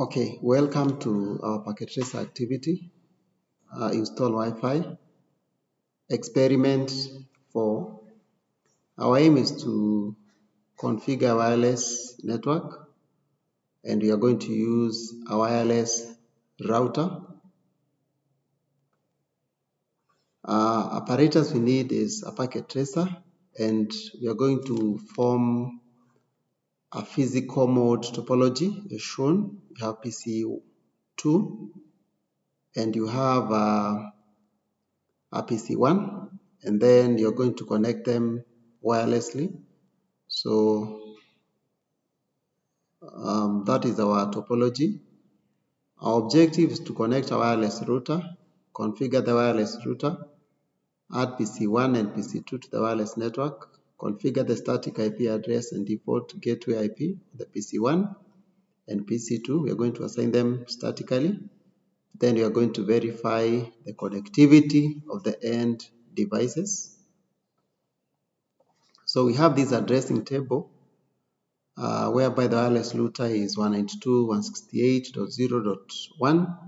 Okay, welcome to our packet tracer activity. Install Wi-Fi. Experiment 4. Our aim is to configure a wireless network, and we are going to use a wireless router. Apparatus we need is a packet tracer, and we are going to form a physical mode topology as shown. You have PC2 and you have a PC1, and then you're going to connect them wirelessly. So that is our topology. Our objective is to connect a wireless router, configure the wireless router, add PC1 and PC2 to the wireless network, configure the static IP address and default gateway IP of the PC1 and PC2. We are going to assign them statically. Then we are going to verify the connectivity of the end devices. So we have this addressing table whereby the wireless router is 192.168.0.1,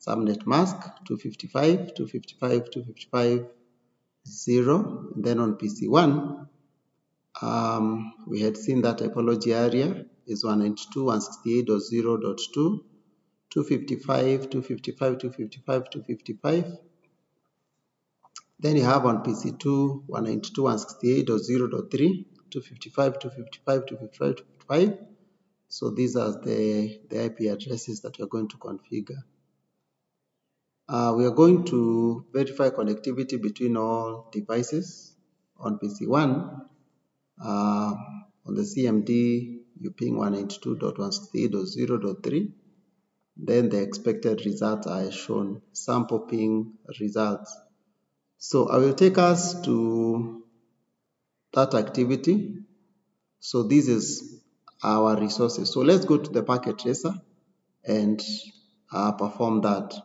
subnet mask 255.255.255.0. And then on PC1, we had seen that topology area is 192.168.0.2, 255.255.255.255. Then you have on PC2 192.168.0.3, 255.255.255.255. So these are the IP addresses that we are going to configure. We are going to verify connectivity between all devices. On PC1, on the CMD, you ping 192.168.0.3. Then the expected results are shown, sample ping results. So I will take us to that activity. So this is our resources. So let's go to the packet tracer and perform that.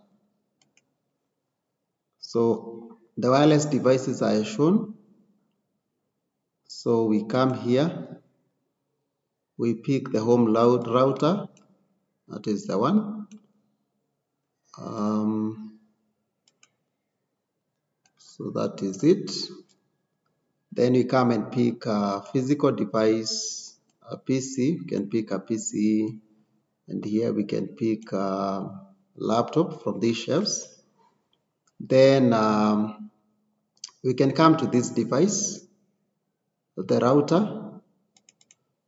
So the wireless devices are shown. So we come here, we pick the home router, that is the one. So that is it. Then we come and pick a physical device, a PC. We can pick a PC, and here we can pick a laptop from these shelves. Then we can come to this device, the router,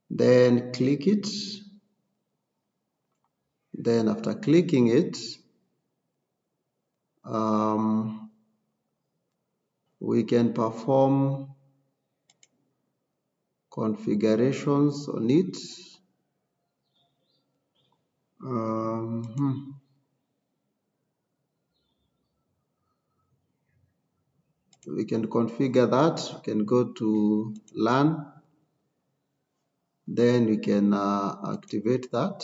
then click it. Then after clicking it, we can perform configurations on it. We can configure that. We can go to LAN, then we can activate that.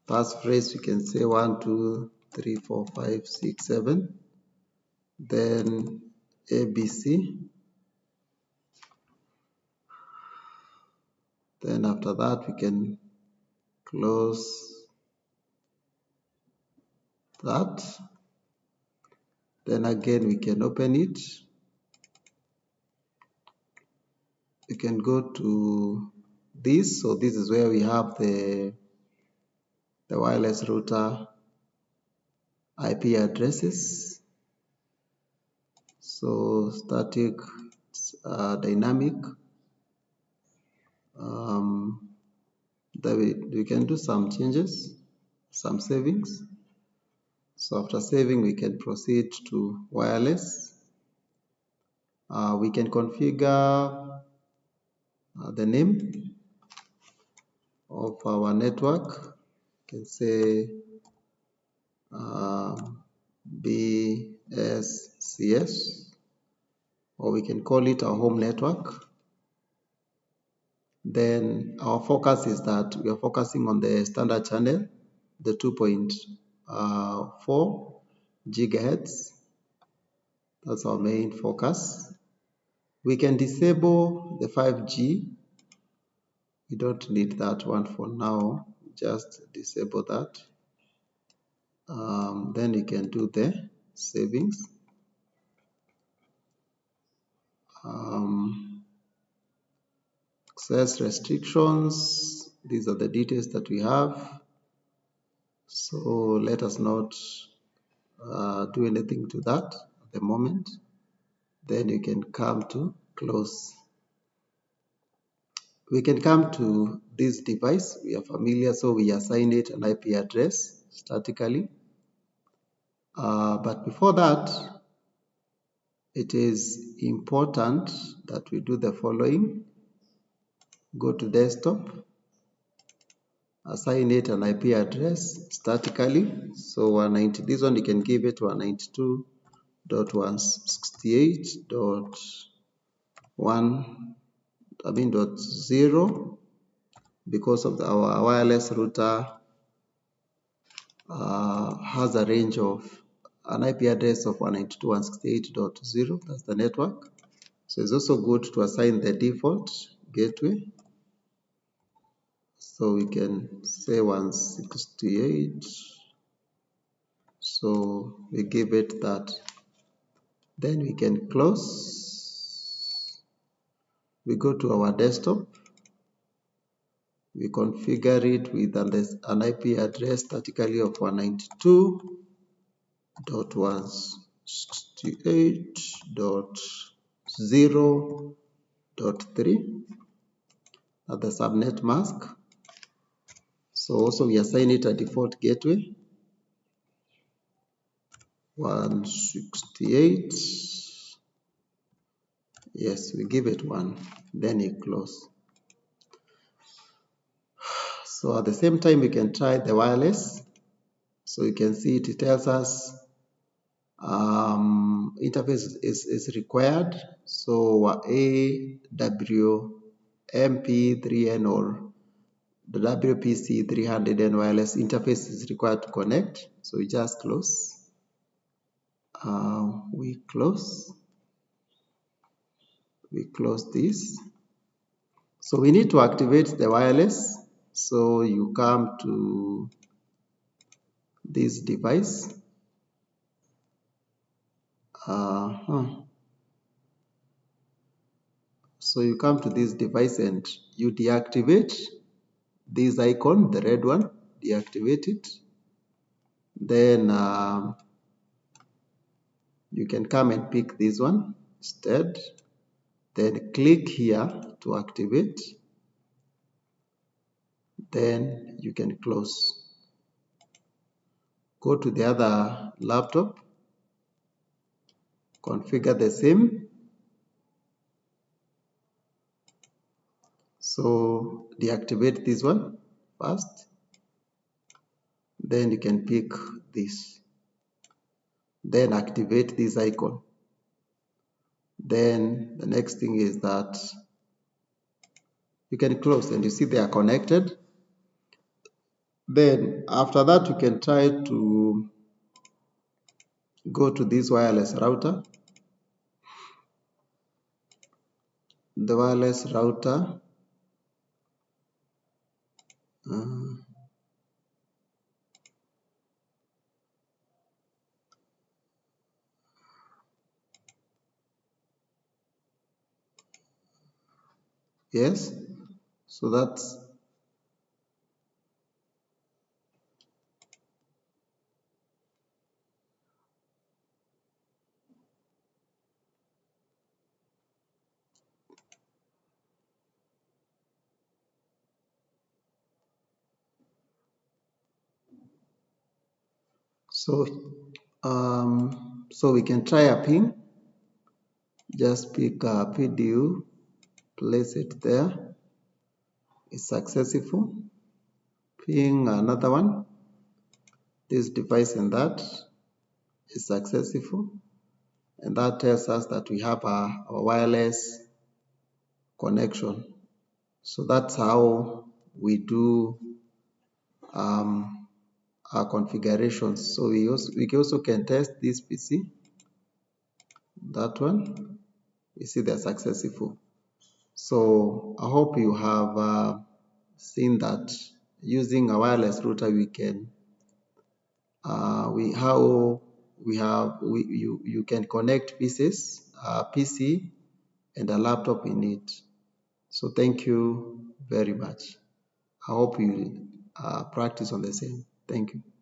Passphrase, we can say 1, 2, 3, 4, 5, 6, 7. Then ABC. Then after that, we can close that. Then again, we can open it. We can go to this. So this is where we have the wireless router IP addresses. So static, dynamic. We can do some changes, some savings. So after saving, we can proceed to wireless. We can configure the name of our network. We can say BSCS, or we can call it our home network. Then our focus is that we are focusing on the standard channel, the 2.4 gigahertz. That's our main focus. We can disable the 5G. We don't need that one for now. just disable that. Then you can do the savings. Access restrictions, these are the details that we have. So let us not do anything to that at the moment. Then you can come to close. We can come to this device. We are familiar, so we assign it an IP address statically. But before that, it is important that we do the following. Go to desktop, assign it an IP address statically. So 190, this one you can give it 192.168.1.0 because of our wireless router has a range of an IP address of 192.168.0. That's the network. So it's also good to assign the default gateway. So we can say 168. So we give it that. Then we can close. We go to our desktop. We configure it with an IP address statically of 192.168.0.3 at the subnet mask. So also we assign it a default gateway 168. Yes, we give it 1, then you close. So at the same time, we can try the wireless. So you can see it tells us interface is required. So AWMP3N or the WPC300N wireless interface is required to connect. So we just close. We close this. So we need to activate the wireless. So you come to this device. So you come to this device and you deactivate this icon, the red one, deactivate it. Then you can come and pick this one instead. Then click here to activate. Then you can close. Go to the other laptop, configure the same. So deactivate this one first. Then you can pick this. Then activate this icon. Then the next thing is that you can close and you see they are connected. Then after that, you can try to go to this wireless router. The wireless router. Yes, so that's so we can try a ping. Just pick a PDU, place it there. It's successful. Ping another one. This device and that is successful. And that tells us that we have a wireless connection. So that's how we do our configurations. So we also can test this PC. That one, you see they're successful. So I hope you have seen that using a wireless router, we can you can connect pieces, a PC and a laptop in it. So thank you very much. I hope you practice on the same. Thank you.